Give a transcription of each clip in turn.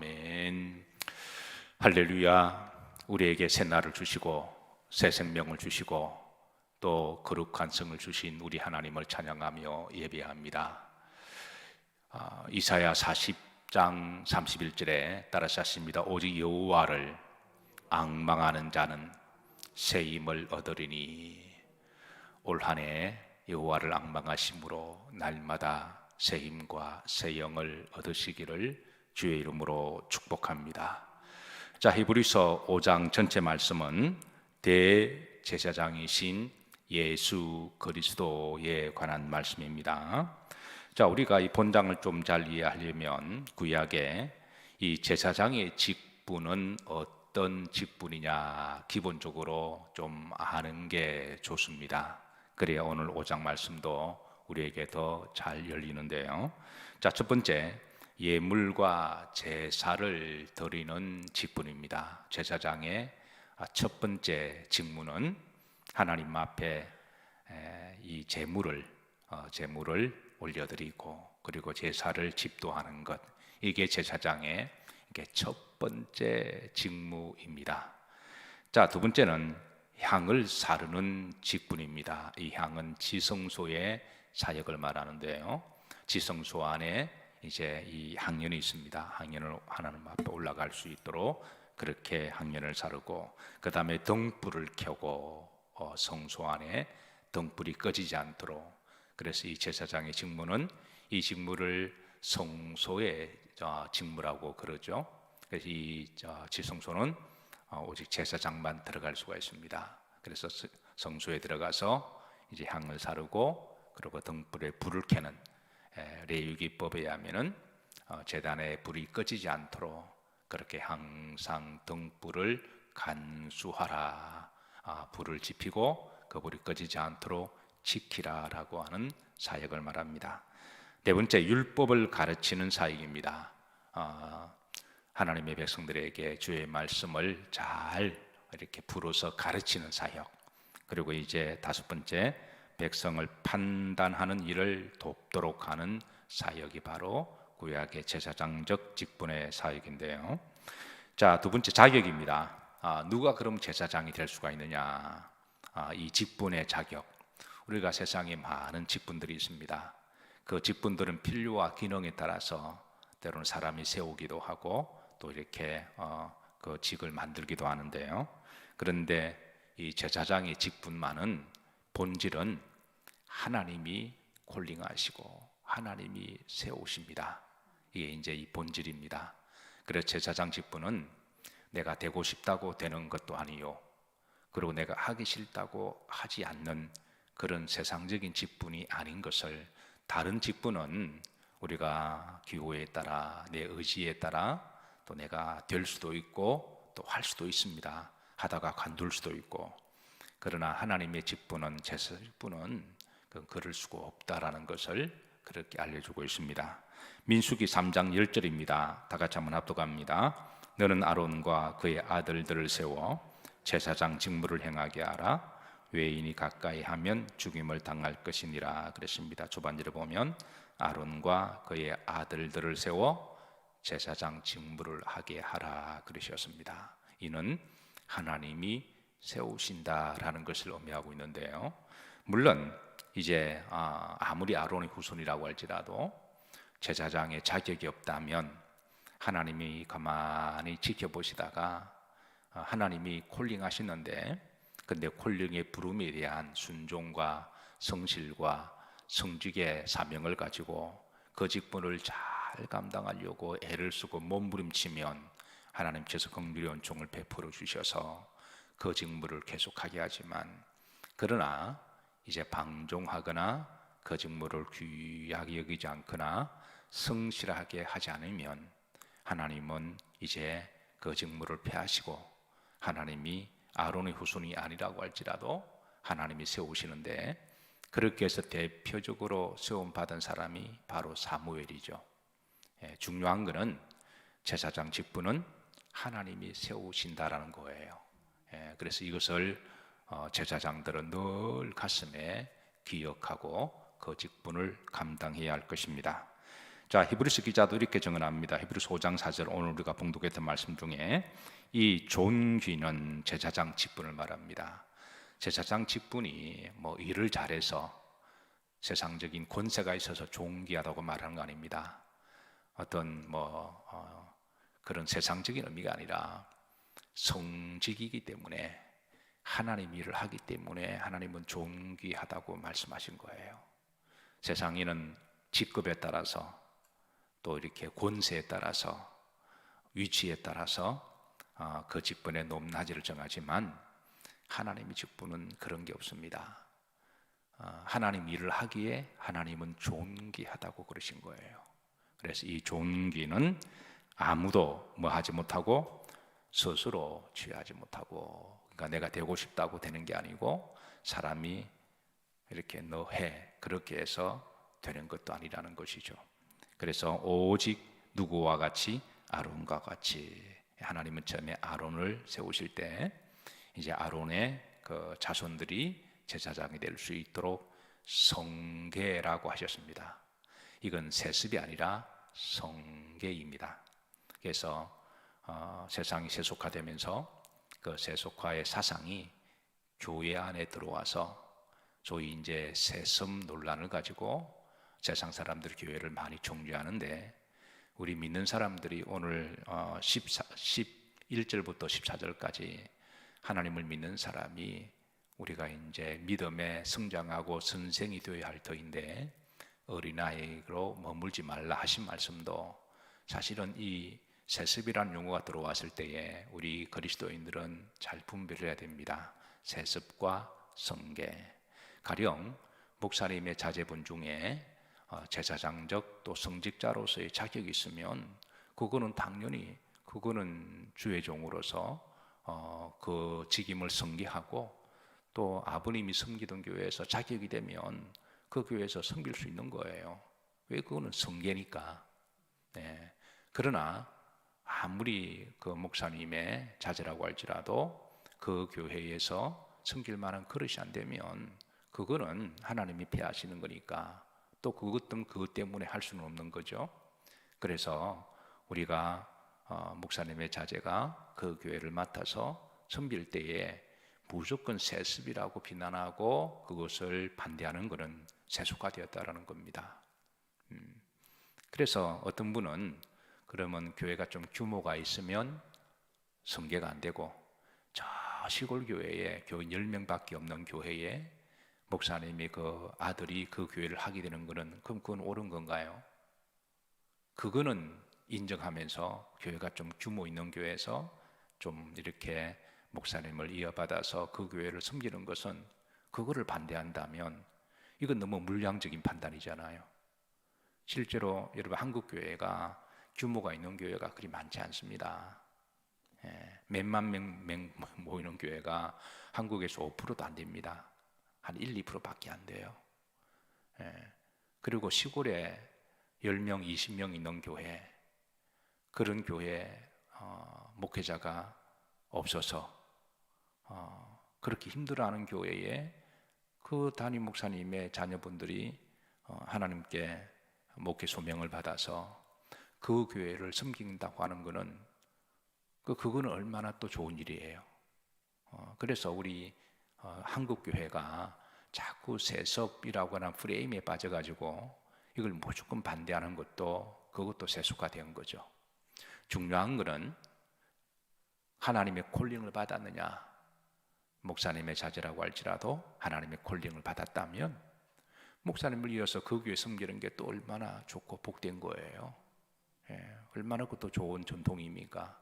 아멘. 할렐루야. 우리에게 새 날을 주시고 새 생명을 주시고 또 거룩한 성을 주신 우리 하나님을 찬양하며 예배합니다. 이사야 40장 31절에 따라서 하십니다. 오직 여호와를 앙망하는 자는 새 힘을 얻으리니. 올 한 해 여호와를 앙망하심으로 날마다 새 힘과 새 영을 얻으시기를 주의 이름으로 축복합니다. 자, 히브리서 5장 전체 말씀은 대제사장이신 예수 그리스도에 관한 말씀입니다. 자, 우리가 이 본장을 좀 잘 이해하려면 구약에 이 제사장의 직분은 어떤 직분이냐 기본적으로 좀 아는 게 좋습니다. 그래야 오늘 5장 말씀도 우리에게 더 잘 열리는데요. 자, 첫 번째, 예물과 제사를 드리는 직분입니다. 제사장의 첫 번째 직무는 하나님 앞에 이 제물을 올려드리고 그리고 제사를 집도하는 것, 이게 제사장의 첫 번째 직무입니다. 자, 두 번째는 향을 사르는 직분입니다. 이 향은 지성소의 사역을 말하는데요. 지성소 안에 이제 이 향연이 있습니다. 향연을 하나님 앞에 올라갈 수 있도록 그렇게 향연을 사르고, 그 다음에 등불을 켜고 성소 안에 등불이 꺼지지 않도록. 그래서 이 제사장의 직무는 이 직무를 성소의 직무라고 그러죠. 그래서 이 지성소는 오직 제사장만 들어갈 수가 있습니다. 그래서 성소에 들어가서 이제 향을 사르고 그리고 등불에 불을 켜는 레위기법에 의하면은 제단에 불이 꺼지지 않도록 그렇게 항상 등불을 간수하라, 불을 지피고 그 불이 꺼지지 않도록 지키라라고 하는 사역을 말합니다. 네 번째, 율법을 가르치는 사역입니다. 하나님의 백성들에게 주의 말씀을 잘 이렇게 불어서 가르치는 사역. 그리고 이제 다섯 번째, 백성을 판단하는 일을 돕도록 하는 사역이 바로 구약의 제사장적 직분의 사역인데요. 자, 두 번째, 자격입니다. 누가 그럼 제사장이 될 수가 있느냐? 이 직분의 자격. 우리가 세상에 많은 직분들이 있습니다. 그 직분들은 필요와 기능에 따라서 때로는 사람이 세우기도 하고 또 이렇게 그 직을 만들기도 하는데요. 그런데 이 제사장의 직분만은 본질은 하나님이 콜링하시고 하나님이 세우십니다. 이게 이제 이 본질입니다. 그래서 제사장 직분은 내가 되고 싶다고 되는 것도 아니요, 그리고 내가 하기 싫다고 하지 않는 그런 세상적인 직분이 아닌 것을, 다른 직분은 우리가 기호에 따라 내 의지에 따라 또 내가 될 수도 있고 또 할 수도 있습니다. 하다가 관둘 수도 있고. 그러나 하나님의 직분은, 제사 직분은 그럴 수가 없다라는 것을 그렇게 알려주고 있습니다. 민수기 3장 10절입니다. 다 같이 한번 합독합니다. 너는 아론과 그의 아들들을 세워 제사장 직무를 행하게 하라. 외인이 가까이 하면 죽임을 당할 것이니라 그랬습니다. 초반절에 보면 아론과 그의 아들들을 세워 제사장 직무를 하게 하라 그러셨습니다. 이는 하나님이 세우신다라는 것을 의미하고 있는데요. 물론 이제 아무리 아론의 후손이라고 할지라도 제사장의 자격이 없다면 하나님이 가만히 지켜보시다가 하나님이 콜링하시는데, 근데 콜링의 부름에 대한 순종과 성실과 성직의 사명을 가지고 그 직분을 잘 감당하려고 애를 쓰고 몸부림치면 하나님께서 긍휼의 은총을 베풀어 주셔서 그 직무를 계속하게 하지만, 그러나 이제 방종하거나 그 직무를 귀하게 여기지 않거나 성실하게 하지 않으면 하나님은 이제 그 직무를 폐하시고, 하나님이 아론의 후손이 아니라고 할지라도 하나님이 세우시는데, 그렇게 해서 대표적으로 세움받은 사람이 바로 사무엘이죠. 중요한 것은 제사장 직분은 하나님이 세우신다라는 거예요. 그래서 이것을 제사장들은 늘 가슴에 기억하고 그 직분을 감당해야 할 것입니다. 자, 히브리서 기자도 이렇게 증언합니다. 히브리서 5장 4절, 오늘 우리가 봉독했던 말씀 중에 이 존귀는 제사장 직분을 말합니다. 제사장 직분이 뭐 일을 잘해서 세상적인 권세가 있어서 존귀하다고 말하는 거 아닙니다. 어떤 그런 세상적인 의미가 아니라 성직이기 때문에, 하나님 일을 하기 때문에 하나님은 존귀하다고 말씀하신 거예요. 세상에는 직급에 따라서, 또 이렇게 권세에 따라서, 위치에 따라서 그 직분의 높낮이를 정하지만 하나님의 직분은 그런 게 없습니다. 하나님 일을 하기에 하나님은 존귀하다고 그러신 거예요. 그래서 이 존귀는 아무도 뭐 하지 못하고 스스로 취하지 못하고, 그러니까 내가 되고 싶다고 되는 게 아니고 사람이 이렇게 너 해 그렇게 해서 되는 것도 아니라는 것이죠. 그래서 오직 누구와 같이? 아론과 같이. 하나님은 처음에 아론을 세우실 때 이제 아론의 그 자손들이 제사장이 될 수 있도록 성계라고 하셨습니다. 이건 세습이 아니라 성계입니다. 그래서 세상이 세속화되면서 그 세속화의 사상이 교회 안에 들어와서 소위 이제 세습 논란을 가지고 세상 사람들이 교회를 많이 종교하는데, 우리 믿는 사람들이 오늘 11절부터 14절까지 하나님을 믿는 사람이 우리가 이제 믿음에 성장하고 선생이 되어야 할 터인데, 어린아이로 머물지 말라 하신 말씀도 사실은 이 세습이라는 용어가 들어왔을 때에 우리 그리스도인들은 잘 분별해야 됩니다. 세습과 성계. 가령 목사님의 자제분 중에 제사장적 또 성직자로서의 자격이 있으면 그거는 당연히 그거는 주의 종으로서 그 직임을 성기하고, 또 아버님이 섬기던 교회에서 자격이 되면 그 교회에서 섬길 수 있는 거예요. 왜? 그거는 성계니까. 네. 그러나 아무리 그 목사님의 자제라고 할지라도 그 교회에서 섬길 만한 그릇이 안 되면 그거는 하나님이 폐하시는 거니까 또 그것 때문에 할 수는 없는 거죠. 그래서 우리가 목사님의 자제가 그 교회를 맡아서 섬길 때에 무조건 세습이라고 비난하고 그것을 반대하는 것은 세속화되었다라는 겁니다. 그래서 어떤 분은 그러면 교회가 좀 규모가 있으면 성계가 안 되고, 저 시골 교회에 교인 10명밖에 없는 교회에 목사님이 그 아들이 그 교회를 하게 되는 것은, 그럼 그건 옳은 건가요? 그거는 인정하면서 교회가 좀 규모 있는 교회에서 좀 이렇게 목사님을 이어받아서 그 교회를 섬기는 것은, 그거를 반대한다면 이건 너무 물량적인 판단이잖아요. 실제로 여러분 한국 교회가 규모가 있는 교회가 그리 많지 않습니다. 몇만 명 모이는 교회가 한국에서 5%도 안 됩니다. 한 1, 2%밖에 안 돼요. 그리고 시골에 10명, 20명 있는 교회, 그런 교회 목회자가 없어서 그렇게 힘들어하는 교회에 그 담임 목사님의 자녀분들이 하나님께 목회 소명을 받아서 그 교회를 섬긴다고 하는 것은 그거는 얼마나 또 좋은 일이에요. 그래서 우리 한국 교회가 자꾸 세습이라고 하는 프레임에 빠져가지고 이걸 무조건 반대하는 것도, 그것도 세속화된 거죠. 중요한 것은 하나님의 콜링을 받았느냐. 목사님의 자제라고 할지라도 하나님의 콜링을 받았다면 목사님을 이어서 그 교회 섬기는 게 또 얼마나 좋고 복된 거예요. 얼마나 그것도 좋은 전통입니까?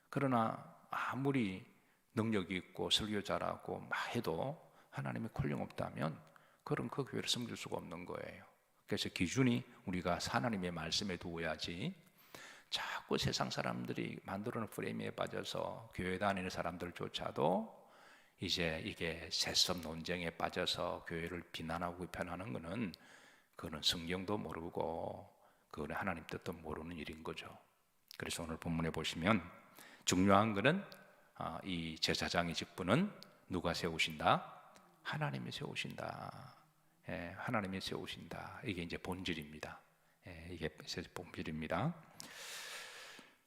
그러나 아무리 능력이 있고 설교 잘하고 막 해도 하나님의 콜링 없다면 그런 그 교회를 섬길 수가 없는 거예요. 그래서 기준이 우리가 하나님의 말씀에 두어야지, 자꾸 세상 사람들이 만들어놓은 프레임에 빠져서 교회 다니는 사람들조차도 이제 이게 세습 논쟁에 빠져서 교회를 비난하고 비판하는 것은, 그거는 성경도 모르고 그거는 하나님 뜻도 모르는 일인 거죠. 그래서 오늘 본문에 보시면 중요한 것은 이 제사장의 직분은 누가 세우신다? 하나님이 세우신다. 하나님이 세우신다. 이게 이제 본질입니다. 이게 메시지 본질입니다.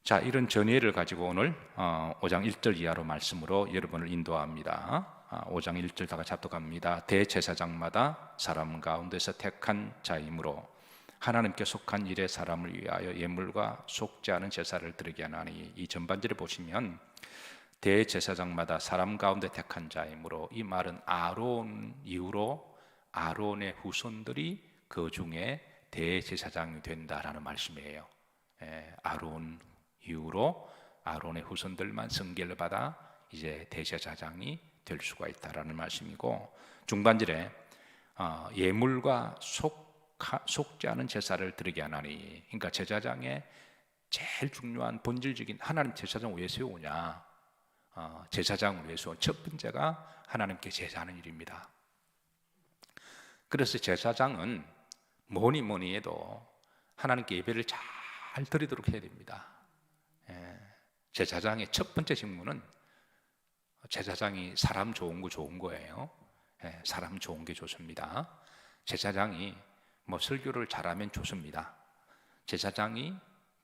자, 이런 전의를 가지고 오늘 5장 1절 이하로 말씀으로 여러분을 인도합니다. 5장 1절 다 같이 합독합니다. 대제사장마다 사람 가운데서 택한 자이므로 하나님께 속한 일에 사람을 위하여 예물과 속지 않은 제사를 드리게 하나니, 이 전반절에 보시면 대제사장마다 사람 가운데 택한 자이므로, 이 말은 아론 이후로 아론의 후손들이 그 중에 대제사장이 된다라는 말씀이에요. 아론 이후로 아론의 후손들만 성계를 받아 이제 대제사장이 될 수가 있다라는 말씀이고, 중반절에 예물과 속지 않은 제사를 드리게 하나니, 그러니까 제사장의 제일 중요한 본질적인, 하나님 제사장 왜 세우냐, 제사장을 왜 세우냐, 첫 번째가 하나님께 제사하는 일입니다. 그래서 제사장은 뭐니 해도 하나님께 예배를 잘 드리도록 해야 됩니다. 제사장의 첫 번째 직무는, 제사장이 사람 좋은 거 좋은 거예요. 사람 좋은 게 좋습니다. 제사장이 뭐 설교를 잘하면 좋습니다. 제사장이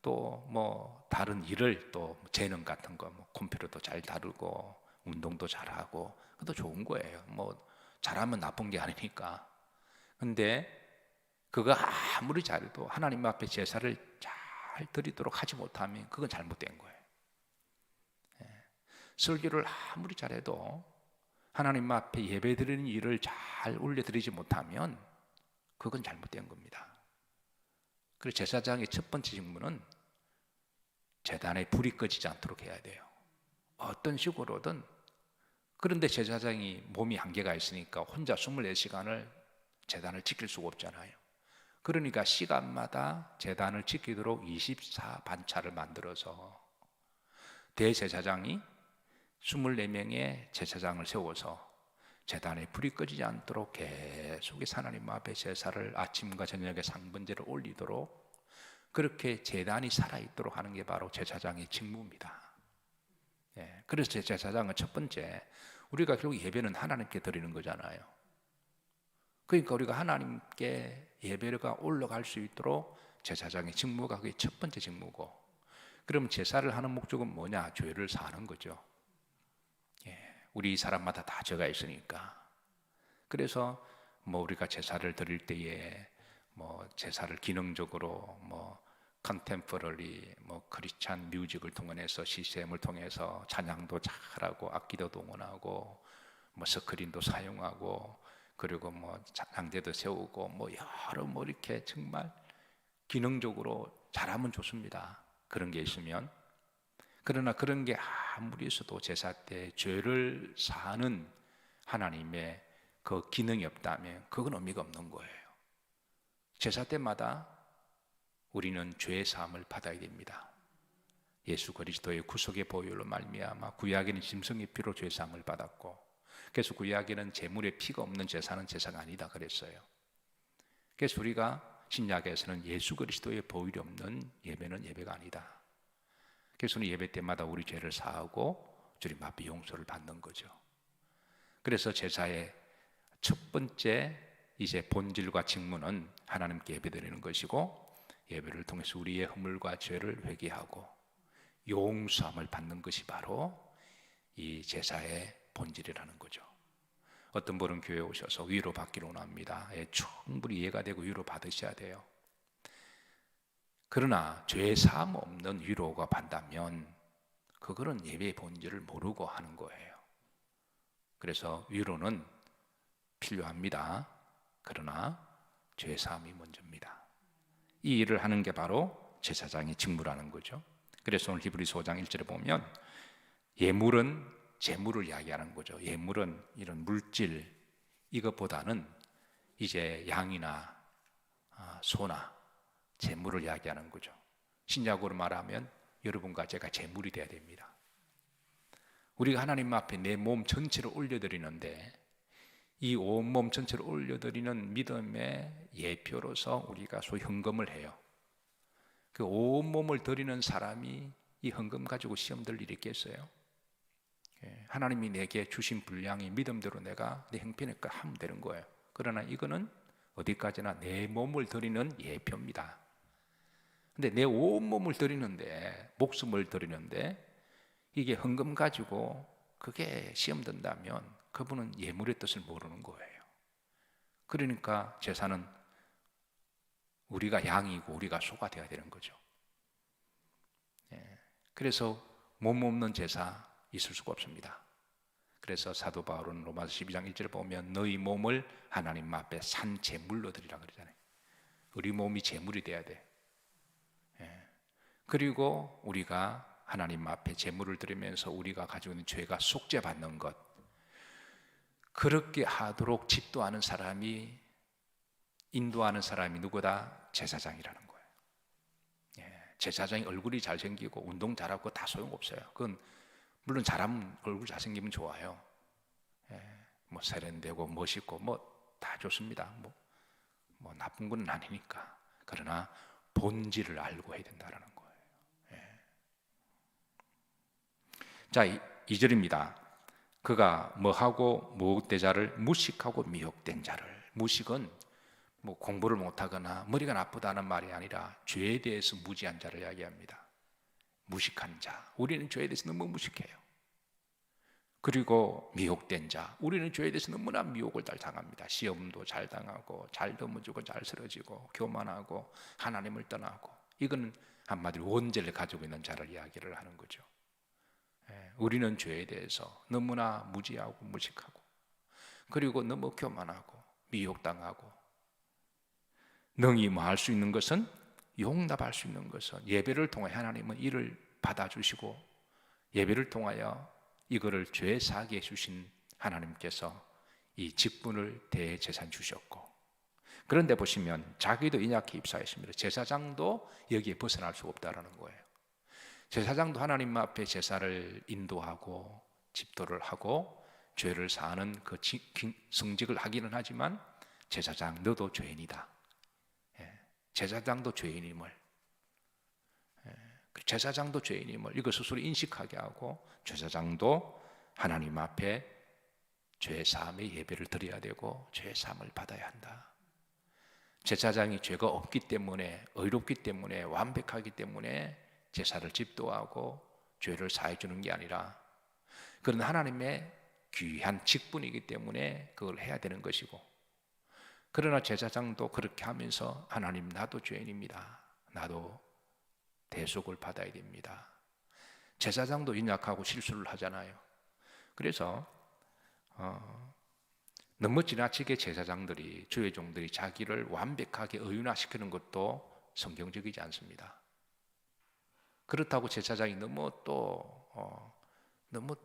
또 뭐 다른 일을, 또 재능 같은 거, 뭐 컴퓨터도 잘 다루고 운동도 잘하고, 그것도 좋은 거예요. 뭐 잘하면 나쁜 게 아니니까. 근데 그거 아무리 잘해도 하나님 앞에 제사를 잘 드리도록 하지 못하면 그건 잘못된 거예요. 설교를 아무리 잘해도 하나님 앞에 예배드리는 일을 잘 올려드리지 못하면 그건 잘못된 겁니다. 그래서 제사장의 첫 번째 직무는 제단에 불이 꺼지지 않도록 해야 돼요. 어떤 식으로든. 그런데 제사장이 몸이 한계가 있으니까 혼자 24시간을 제단을 지킬 수가 없잖아요. 그러니까 시간마다 제단을 지키도록 24반차를 만들어서 대제사장이 24명의 제사장을 세워서 제단에 불이 꺼지지 않도록 계속해서 하나님 앞에 제사를 아침과 저녁에 상번제를 올리도록, 그렇게 제단이 살아있도록 하는 게 바로 제사장의 직무입니다. 그래서 제사장은 첫 번째, 우리가 결국 예배는 하나님께 드리는 거잖아요. 그러니까 우리가 하나님께 예배가 올라갈 수 있도록 제사장의 직무가 그게 첫 번째 직무고, 그럼 제사를 하는 목적은 뭐냐? 죄를 사하는 거죠. 우리 사람마다 다 죄가 있으니까. 그래서 뭐 우리가 제사를 드릴 때에 뭐 제사를 기능적으로 뭐 컨템퍼러리, 뭐 크리스찬 뮤직을 통해서, 시스템을 통해서 찬양도 잘하고 악기도 동원하고 뭐 스크린도 사용하고, 그리고 뭐 찬양대도 세우고, 뭐 여러 뭐 이렇게 정말 기능적으로 잘하면 좋습니다. 그런 게 있으면. 그러나 그런 게 아무리 있어도 제사 때 죄를 사하는 하나님의 그 기능이 없다면 그건 의미가 없는 거예요. 제사 때마다 우리는 죄의 사함을 받아야 됩니다. 예수 그리스도의 구속의 보혈로 말미암아 구약에는 짐승의 피로 죄 사함을 받았고, 그래서 구약에는 제물의 피가 없는 제사는 제사가 아니다 그랬어요. 그래서 우리가 신약에서는 예수 그리스도의 보혈이 없는 예배는 예배가 아니다. 그래서 우리 예배 때마다 우리 죄를 사하고 주님 앞에 용서를 받는 거죠. 그래서 제사의 첫 번째 이제 본질과 직무는 하나님께 예배드리는 것이고, 예배를 통해서 우리의 허물과 죄를 회개하고 용서함을 받는 것이 바로 이 제사의 본질이라는 거죠. 어떤 분은 교회에 오셔서 위로받기를 원합니다. 충분히 이해가 되고 위로 받으셔야 돼요. 그러나 죄 사함 없는 위로가 받다면 그거는 예배의 본질을 모르고 하는 거예요. 그래서 위로는 필요합니다. 그러나 죄 사함이 먼저입니다. 이 일을 하는 게 바로 제사장의 직무라는 거죠. 그래서 오늘 히브리서 5장 1절에 보면 예물은 재물을 이야기하는 거죠. 예물은 이런 물질, 이것보다는 이제 양이나 소나 재물을 이야기하는 거죠. 신약으로 말하면 여러분과 제가 재물이 돼야 됩니다. 우리가 하나님 앞에 내 몸 전체를 올려드리는데, 이 온몸 전체를 올려드리는 믿음의 예표로서 우리가 소위 헌금을 해요. 그 온몸을 드리는 사람이 이 헌금 가지고 시험 들 일이 있겠어요? 하나님이 내게 주신 분량이 믿음대로 내가 내 형편에까 하면 되는 거예요. 그러나 이거는 어디까지나 내 몸을 드리는 예표입니다. 근데 내 온몸을 드리는데, 목숨을 드리는데 이게 헌금 가지고 그게 시험 든다면 그분은 예물의 뜻을 모르는 거예요. 그러니까 제사는 우리가 양이고 우리가 소가 되어야 되는 거죠. 그래서 몸 없는 제사 있을 수가 없습니다. 그래서 사도 바울은 로마서 12장 1절에 보면 너희 몸을 하나님 앞에 산 제물로 드리라 그러잖아요. 우리 몸이 제물이 돼야 돼. 그리고 우리가 하나님 앞에 제물을 드리면서 우리가 가지고 있는 죄가 속죄받는 것, 그렇게 하도록 집도하는 사람이, 인도하는 사람이 누구다? 제사장이라는 거예요. 제사장이 얼굴이 잘생기고 운동 잘하고 다 소용없어요. 그건 물론 잘하면 얼굴 잘생기면 좋아요. 뭐 세련되고 멋있고 뭐 다 좋습니다. 뭐 나쁜 건 아니니까. 그러나 본질을 알고 해야 된다는 거예요. 자, 2절입니다. 그가 뭐하고 무혹된 자를 무식하고 미혹된 자를. 무식은 뭐 공부를 못하거나 머리가 나쁘다는 말이 아니라 죄에 대해서 무지한 자를 이야기합니다. 무식한 자. 우리는 죄에 대해서 너무 무식해요. 그리고 미혹된 자. 우리는 죄에 대해서 너무나 미혹을 잘 당합니다. 시험도 잘 당하고 잘 넘어지고 잘 쓰러지고 교만하고 하나님을 떠나고. 이건 한마디로 원죄를 가지고 있는 자를 이야기를 하는 거죠. 우리는 죄에 대해서 너무나 무지하고 무식하고, 그리고 너무 교만하고 미혹당하고, 능히 뭐 할 수 있는 것은, 용납할 수 있는 것은, 예배를 통해 하나님은 이를 받아주시고 예배를 통하여 이거를 죄 사하게 해주신 하나님께서 이 직분을 대제사장 주셨고, 그런데 보시면 자기도 인약해 입사했습니다. 제사장도 여기에 벗어날 수 없다는 거예요. 제사장도 하나님 앞에 제사를 인도하고 집도를 하고 죄를 사하는 그 성직을 하기는 하지만, 제사장 너도 죄인이다. 제사장도 죄인임을, 제사장도 죄인임을 이거 스스로 인식하게 하고, 제사장도 하나님 앞에 죄 사함의 예배를 드려야 되고 죄 사함을 받아야 한다. 제사장이 죄가 없기 때문에, 의롭기 때문에, 완벽하기 때문에 제사를 집도하고 죄를 사해 주는 게 아니라, 그런 하나님의 귀한 직분이기 때문에 그걸 해야 되는 것이고, 그러나 제사장도 그렇게 하면서 하나님 나도 죄인입니다. 나도 대속을 받아야 됩니다. 제사장도 인약하고 실수를 하잖아요. 그래서 너무 지나치게 제사장들이, 주의 종들이 자기를 완벽하게 의인화시키는 것도 성경적이지 않습니다. 그렇다고 제사장이 너무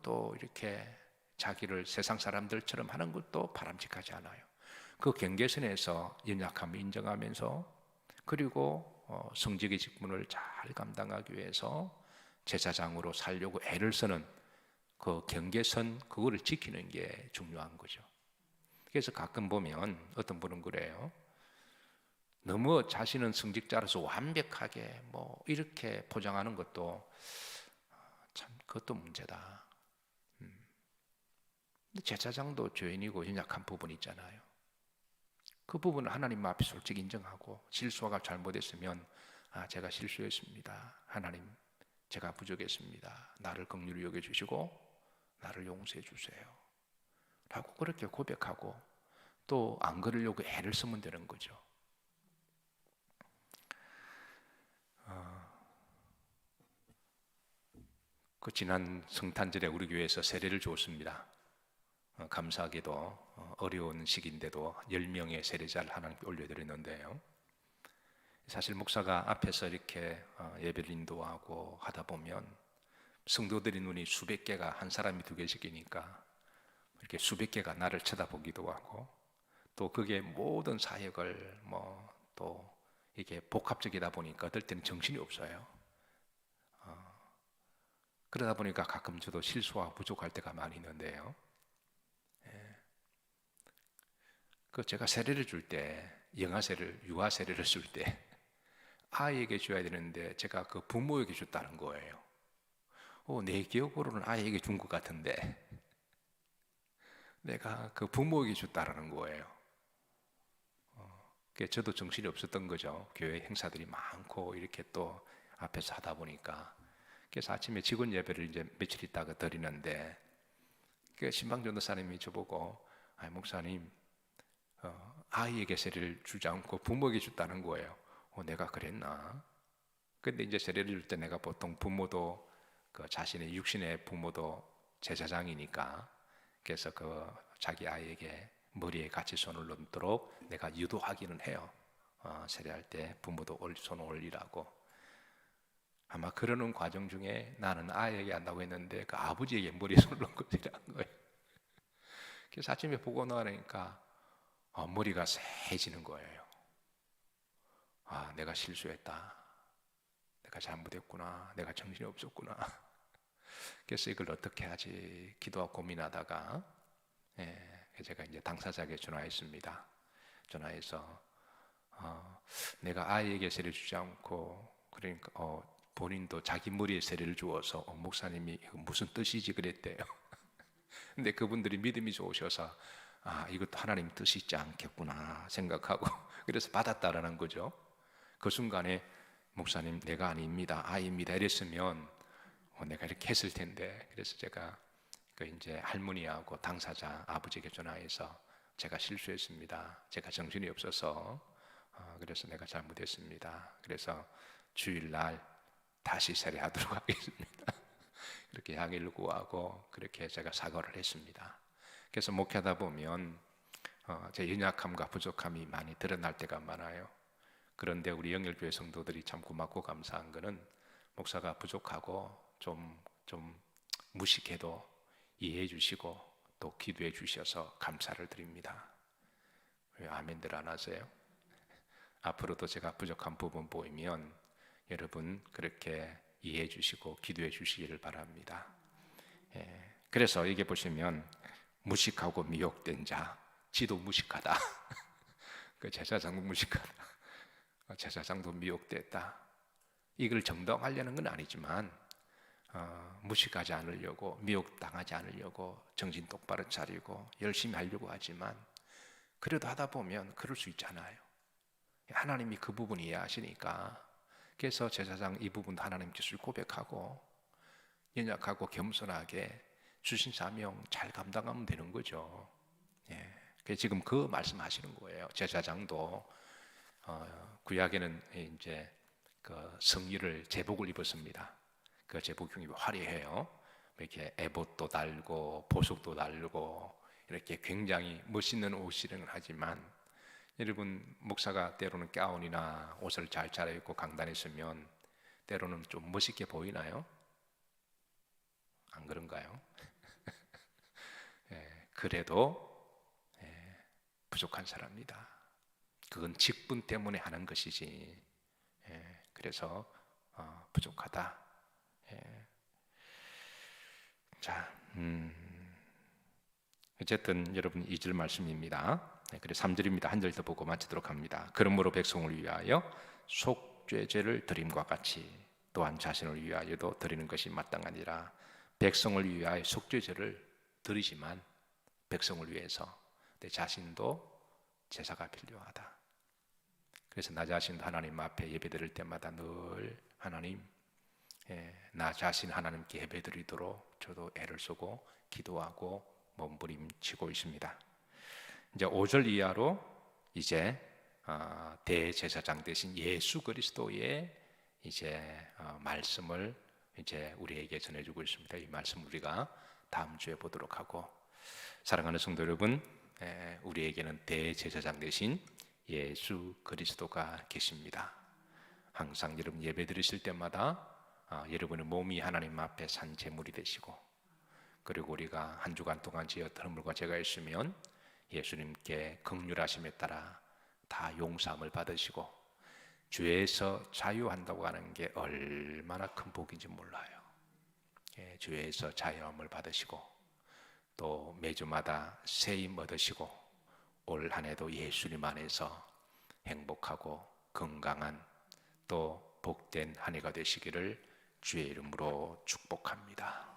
또 이렇게 자기를 세상 사람들처럼 하는 것도 바람직하지 않아요. 그 경계선에서 연약함을 인정하면서, 그리고 성직의 직분을 잘 감당하기 위해서 제사장으로 살려고 애를 쓰는 그 경계선, 그거를 지키는 게 중요한 거죠. 그래서 가끔 보면 어떤 분은 그래요. 너무 자신은 성직자로서 완벽하게 뭐 이렇게 포장하는 것도 참 그것도 문제다. 제사장도 죄인이고 연약한 부분이 있잖아요. 그 부분을 하나님 앞에 솔직히 인정하고, 실수가 잘못했으면 제가 실수했습니다. 하나님 제가 부족했습니다. 나를 긍휼히 여겨주시고 나를 용서해 주세요 라고 그렇게 고백하고, 또 안 그러려고 애를 쓰면 되는 거죠. 그 지난 성탄절에 우리 교회에서 세례를 주었습니다. 감사하게도 어려운 시기인데도 10명의 세례자를 하나님께 올려드렸는데요. 사실 목사가 앞에서 이렇게 예배를 인도하고 하다 보면 성도들의 눈이 수백 개가, 한 사람이 두 개씩이니까 이렇게 수백 개가 나를 쳐다보기도 하고, 또 그게 모든 사역을 또 이게 복합적이다 보니까 어떨 때는 정신이 없어요. 그러다 보니까 가끔 저도 실수와 부족할 때가 많이 있는데요. 그 제가 세례를 줄 때, 영아 세례를, 유아 세례를 줄 때 아이에게 줘야 되는데 제가 그 부모에게 줬다는 거예요. 내 기억으로는 아이에게 준 것 같은데 내가 그 부모에게 줬다라는 거예요. 저도 정신이 없었던 거죠. 교회 행사들이 많고 이렇게 또 앞에서 하다 보니까. 그래서 아침에 직원 예배를 이제 며칠 있다가 드리는데 그 신방전도사님이 저보고 목사님 아이에게 세례를 주지 않고 부모에게 줬다는 거예요. 내가 그랬나? 근데 이제 세례를 줄 때 내가 보통 부모도 그 자신의 육신의 부모도 제사장이니까 그래서 그 자기 아이에게 머리에 같이 손을 넣도록 내가 유도하기는 해요. 세례할 때 부모도 손을 올리라고. 아마 그러는 과정 중에 나는 아이에게 한다고 했는데 그 아버지에게 머리에 손을 넣고 세례한 거예요. 그래서 아침에 보고 나니까 머리가 새해지는 거예요. 내가 실수했다. 내가 잘못했구나. 내가 정신이 없었구나. 그래서 이걸 어떻게 하지 기도하고 고민하다가 제가 이제 당사자에게 전화했습니다. 전화해서 내가 아이에게 세례 주지 않고 그러니까 본인도 자기 머리에 세례를 주어서 목사님이 무슨 뜻이지 그랬대요. 근데 그분들이 믿음이 좋으셔서 이것도 하나님 뜻이 있지 않겠구나 생각하고 그래서 받았다라는 거죠. 그 순간에 목사님 내가 아닙니다 아이입니다 이랬으면 내가 이렇게 했을 텐데 그래서 제가 그 이제 할머니하고 당사자 아버지에게 전화해서 제가 실수했습니다. 제가 정신이 없어서 그래서 내가 잘못했습니다. 그래서 주일날 다시 세례하도록 하겠습니다. 그렇게 양해를 구하고 그렇게 제가 사과를 했습니다. 그래서 목회하다 보면 제 연약함과 부족함이 많이 드러날 때가 많아요. 그런데 우리 영일교회 성도들이 참 고맙고 감사한 것은 목사가 부족하고 좀 무식해도 이해해 주시고 또 기도해 주셔서 감사를 드립니다. 왜 아멘들 안 하세요? 앞으로도 제가 부족한 부분 보이면 여러분 그렇게 이해해 주시고 기도해 주시기를 바랍니다. 그래서 이게 보시면 무식하고 미혹된 자, 지도 무식하다. 그 제사장도 무식하다. 제사장도 미혹됐다. 이걸 정당하려는 건 아니지만 무식하지 않으려고 미혹당하지 않으려고 정신 똑바로 차리고 열심히 하려고 하지만 그래도 하다 보면 그럴 수 있잖아요. 하나님이 그 부분 이해하시니까 그래서 제사장 이 부분도 하나님 뜻을 고백하고 연약하고 겸손하게 주신 사명 잘 감당하면 되는 거죠. 그래서 지금 그 말씀하시는 거예요. 제사장도 구약에는 이제 그 성의를 제복을 입었습니다. 그 제복이 화려해요. 이렇게 에봇도 달고 보석도 달고 이렇게 굉장히 멋있는 옷이는 하지만 여러분 목사가 때로는 가운이나 옷을 잘 차려입고 강단했으면 때로는 좀 멋있게 보이나요? 안 그런가요? 그래도 부족한 사람입니다. 그건 직분 때문에 하는 것이지. 그래서 부족하다. 자, 어쨌든 여러분 2절 말씀입니다. 그래서 3절입니다. 한 절 더 보고 마치도록 합니다. 그러므로 백성을 위하여 속죄제를 드림과 같이 또한 자신을 위하여도 드리는 것이 마땅하니라. 백성을 위하여 속죄제를 드리지만 백성을 위해서 내 자신도 제사가 필요하다. 그래서 나 자신도 하나님 앞에 예배드릴 때마다 늘 하나님 나 자신 하나님께 예배드리도록 저도 애를 쓰고 기도하고 몸부림치고 있습니다. 이제 5절 이하로 이제 대제사장 되신 예수 그리스도의 이제 말씀을 이제 우리에게 전해주고 있습니다. 이 말씀 우리가 다음 주에 보도록 하고 사랑하는 성도 여러분, 우리에게는 대제사장 되신 예수 그리스도가 계십니다. 항상 여러분 예배 드리실 때마다 여러분의 몸이 하나님 앞에 산 제물이 되시고 그리고 우리가 한 주간 동안 지었던 허물과 죄가 있으면 예수님께 긍휼하심에 따라 다 용서함을 받으시고 죄에서 자유한다고 하는 게 얼마나 큰 복인지 몰라요. 죄에서 자유함을 받으시고 또 매주마다 새힘 얻으시고 올 한 해도 예수님 안에서 행복하고 건강한 또 복된 한 해가 되시기를 주의 이름으로 축복합니다.